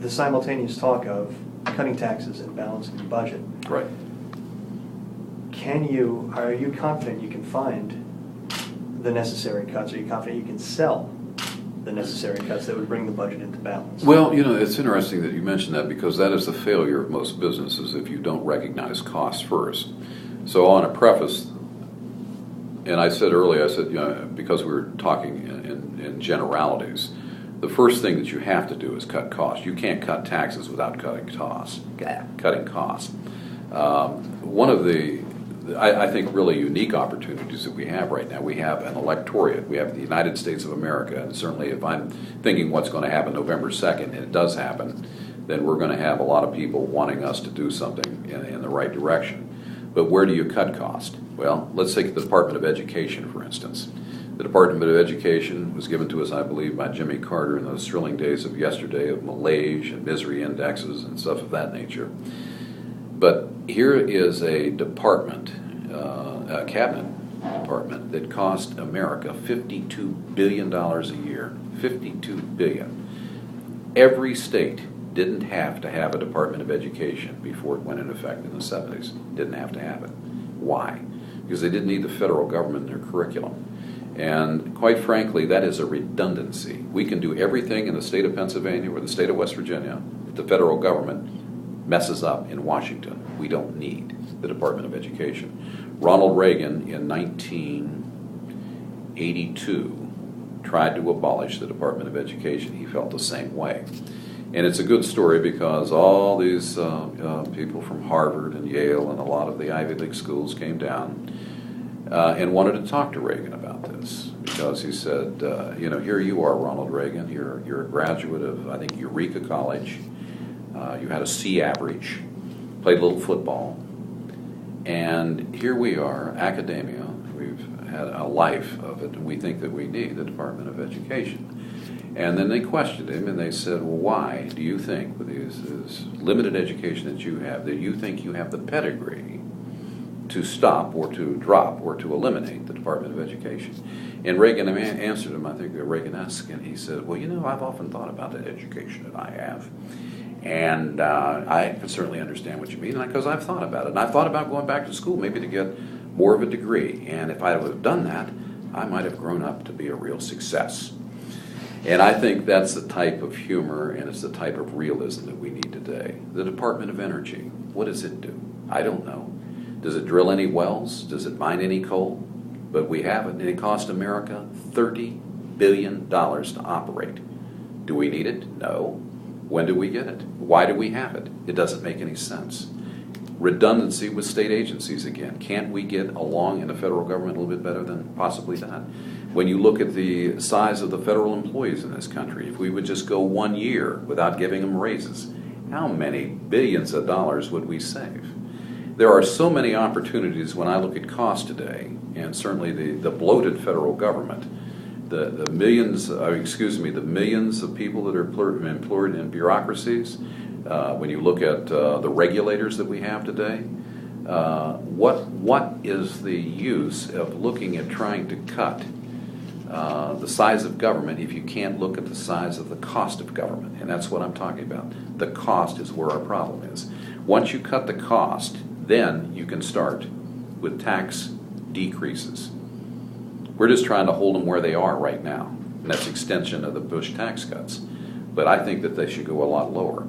the simultaneous talk of cutting taxes and balancing the budget. Right. Are you confident you can find the necessary cuts? Are you confident you can sell the necessary cuts that would bring the budget into balance? Well, it's interesting that you mentioned that, because that is the failure of most businesses if you don't recognize costs first. So on a preface, and I said earlier, because we were talking in generalities, the first thing that you have to do is cut costs. You can't cut taxes without cutting costs. One of the, I think, really unique opportunities that we have right now, we have an electorate. We have the United States of America, and certainly if I'm thinking what's going to happen November 2nd, and it does happen, then we're going to have a lot of people wanting us to do something in the right direction. But where do you cut cost? Well, let's take the Department of Education, for instance. The Department of Education was given to us, I believe, by Jimmy Carter in those thrilling days of yesterday of malaise and misery indexes and stuff of that nature. But here is a department, a cabinet department, that cost America $52 billion a year. $52 billion. Every state didn't have to have a Department of Education before it went into effect in the 70s. Didn't have to have it. Why? Because they didn't need the federal government in their curriculum. And quite frankly, that is a redundancy. We can do everything in the state of Pennsylvania or the state of West Virginia that the federal government messes up in Washington. We don't need the Department of Education. Ronald Reagan in 1982 tried to abolish the Department of Education. He felt the same way. And it's a good story because all these people from Harvard and Yale and a lot of the Ivy League schools came down and wanted to talk to Reagan about this, because he said, here you are, Ronald Reagan. You're a graduate of, I think, Eureka College. You had a C average, played a little football. And here we are, academia. We've had a life of it, and we think that we need the Department of Education. And then they questioned him, and they said, well, why do you think, with this limited education that you have, that you think you have the pedigree to stop or to drop or to eliminate the Department of Education? And Reagan answered him, I think Reagan-esque, and he said, well, I've often thought about the education that I have. And I can certainly understand what you mean, because I've thought about it. And I've thought about going back to school maybe to get more of a degree. And if I would have done that, I might have grown up to be a real success. And I think that's the type of humor and it's the type of realism that we need today. The Department of Energy, what does it do? I don't know. Does it drill any wells? Does it mine any coal? But we have it, and it cost America $30 billion to operate. Do we need it? No. When do we get it? Why do we have it? It doesn't make any sense. Redundancy with state agencies again. Can't we get along in the federal government a little bit better than possibly that? When you look at the size of the federal employees in this country, if we would just go 1 year without giving them raises, how many billions of dollars would we save? There are so many opportunities when I look at cost today, and certainly the bloated federal government, the millions of people that are employed in bureaucracies. When you look at the regulators that we have today, what is the use of looking at trying to cut the size of government if you can't look at the size of the cost of government? And that's what I'm talking about. The cost is where our problem is. Once you cut the cost, then you can start with tax decreases. We're just trying to hold them where they are right now, and that's extension of the Bush tax cuts. But I think that they should go a lot lower.